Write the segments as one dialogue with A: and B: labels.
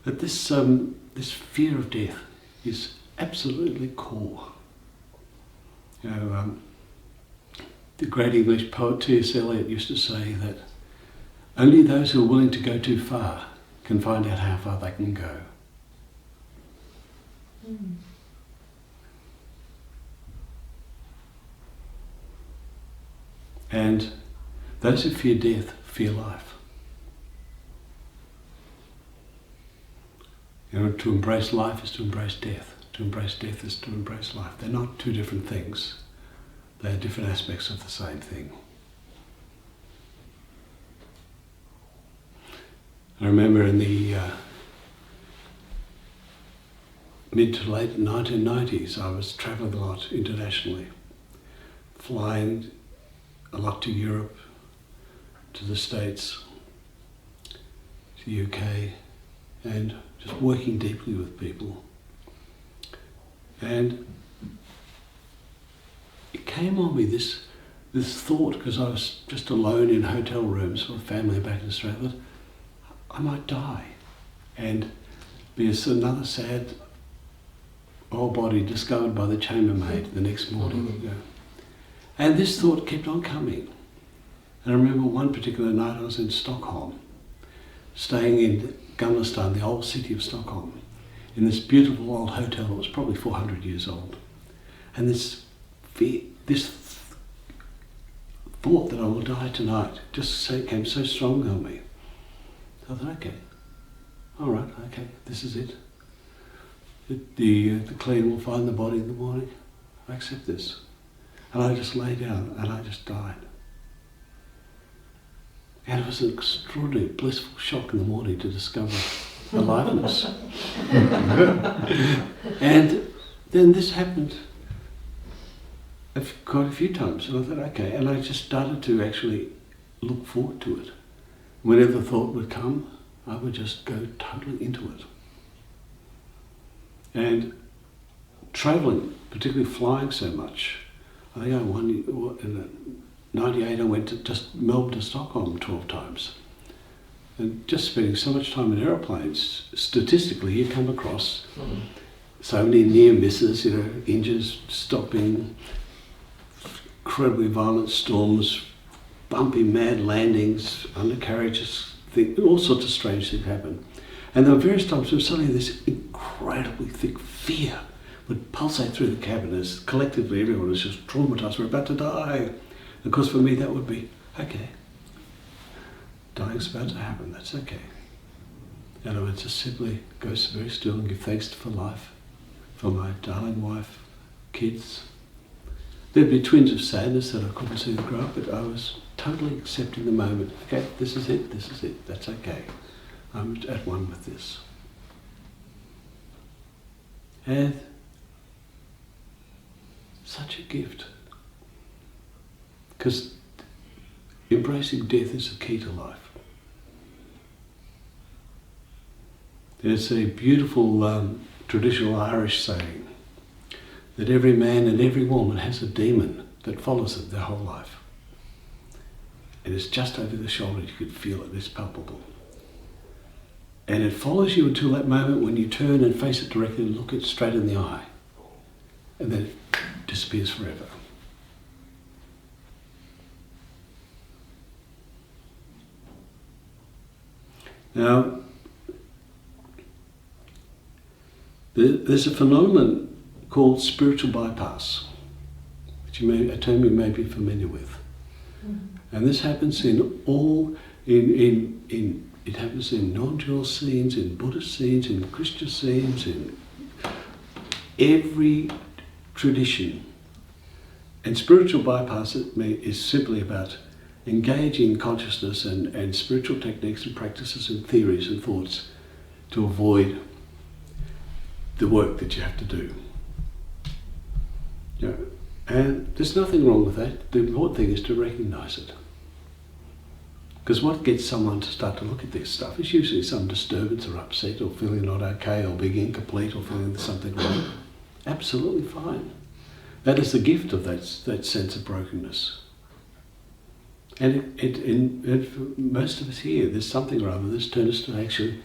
A: But this fear of death is absolutely core. You know, the great English poet T.S.Elliot used to say that only those who are willing to go too far can find out how far they can go.
B: Mm.
A: And those who fear death fear life. You know, to embrace life is to embrace death. To embrace death is to embrace life. They're not two different things. They're different aspects of the same thing. I remember in the mid to late 1990s, I was travelling a lot internationally, flying a lot to Europe, to the States, to the UK, and just working deeply with people. And it came on me, this thought, because I was just alone in hotel rooms with family back in Australia, that I might die and be another sad old body discovered by the chambermaid the next morning.
B: Mm-hmm.
A: You know. And this thought kept on coming. And I remember one particular night I was in Stockholm, staying in Gamlestan, the old city of Stockholm, in this beautiful old hotel that was probably 400 years old. And this thought that I will die tonight just came so strong on me. I thought, okay, all right, okay, this is it. The clean will find the body in the morning. I accept this. And I just lay down and I just died. And it was an extraordinary, blissful shock in the morning to discover aliveness. And then this happened quite a few times. And I thought, okay, and I just started to actually look forward to it. Whenever the thought would come, I would just go totally into it. And travelling, particularly flying so much, I think in '98 I went to just Melbourne to Stockholm 12 times. And just spending so much time in aeroplanes, statistically you come across so many near misses, you know, injuries, stopping, incredibly violent storms, bumpy, mad landings, undercarriages, all sorts of strange things happen. And there were various times when suddenly this incredibly thick fear would pulsate through the cabin as collectively everyone was just traumatized, we're about to die. And of course for me that would be, okay, dying's about to happen, that's okay. And I would just simply go very still and give thanks for life, for my darling wife, kids. There'd be twinges of sadness that I couldn't see them grow up, but I was totally accepting the moment. Okay, this is it, that's okay. I'm at one with this. And such a gift. Because embracing death is the key to life. There's a beautiful traditional Irish saying that every man and every woman has a demon that follows them their whole life. And it's just over the shoulder, you could feel it, it's palpable. And it follows you until that moment when you turn and face it directly and look it straight in the eye. And then it disappears forever. Now, there's a phenomenon called spiritual bypass, a term you may be familiar with. And this happens it happens in non-dual scenes, in Buddhist scenes, in Christian scenes, in every tradition. And spiritual bypass is simply about engaging consciousness and spiritual techniques and practices and theories and thoughts to avoid the work that you have to do. You know, and there's nothing wrong with that. The important thing is to recognize it. Because what gets someone to start to look at this stuff is usually some disturbance or upset or feeling not okay or being incomplete or feeling there's something wrong. Absolutely fine. That is the gift of that sense of brokenness. And for most of us here, there's something or other that's turned us to actually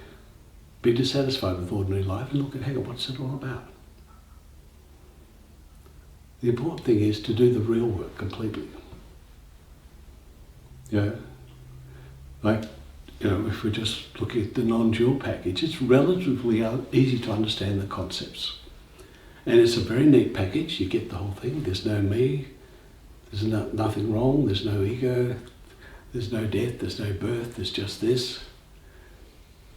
A: be dissatisfied with ordinary life and look at, hang on, what's it all about? The important thing is to do the real work completely. Like, if we're just looking at the non-dual package, it's relatively easy to understand the concepts. And it's a very neat package. You get the whole thing. There's no me, there's nothing wrong, there's no ego, there's no death, there's no birth, there's just this.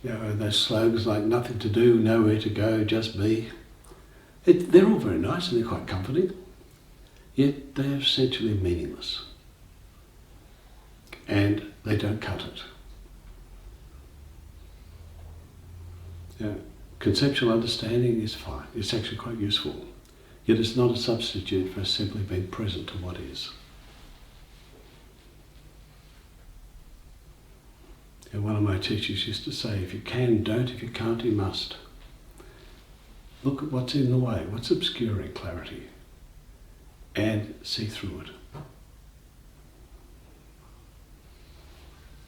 A: And those slogans like nothing to do, nowhere to go, just be. They're all very nice and they're quite comforting, yet they're essentially meaningless. And they don't cut it. Conceptual understanding is fine, it's actually quite useful, yet it's not a substitute for simply being present to what is. And one of my teachers used to say, if you can, don't; if you can't, you must. Look at what's in the way, what's obscuring clarity, and see through it.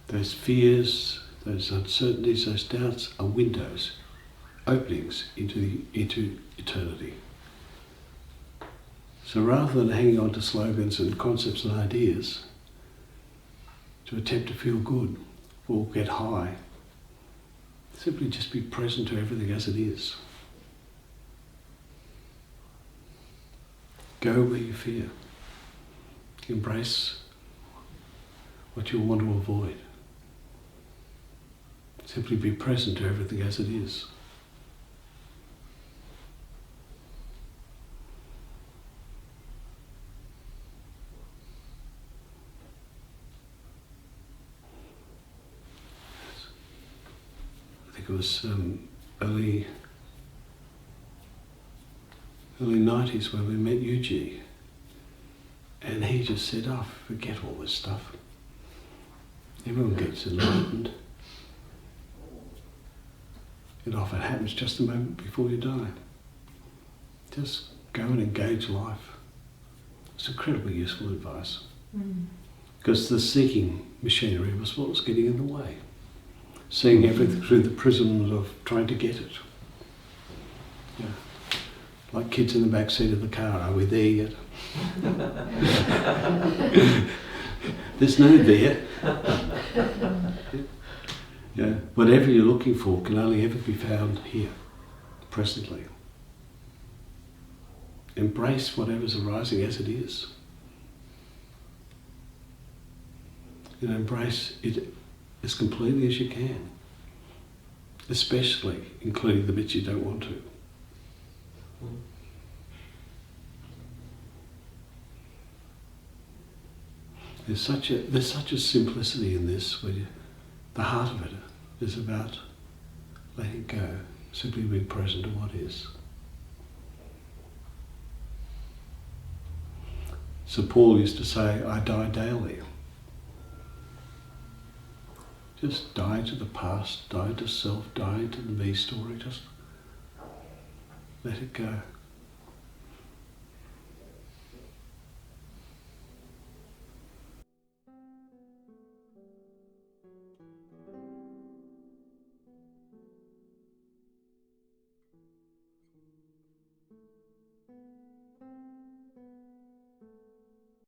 A: Those fears, those uncertainties, those doubts are windows, openings into eternity. So rather than hanging on to slogans and concepts and ideas to attempt to feel good or get high, simply just be present to everything as it is. Go where you fear. Embrace what you want to avoid. Simply be present to everything as it is. I think it was early 90s when we met Yuji, and he just said, forget all this stuff. Everyone gets enlightened. It often happens just a moment before you die. Just go and engage life. It's incredibly useful advice. Because the seeking machinery was what was getting in the way. Seeing everything through the prisms of trying to get it. Like kids in the back seat of the car, are we there yet? There's no there. Whatever you're looking for can only ever be found here, presently. Embrace whatever's arising as it is. And embrace it as completely as you can. Especially including the bits you don't want to. There's such a simplicity in this, where the heart of it is about letting go, simply being present to what is. So Paul used to say, I die daily. Just die to the past, die to self, die to the me story, just let it go.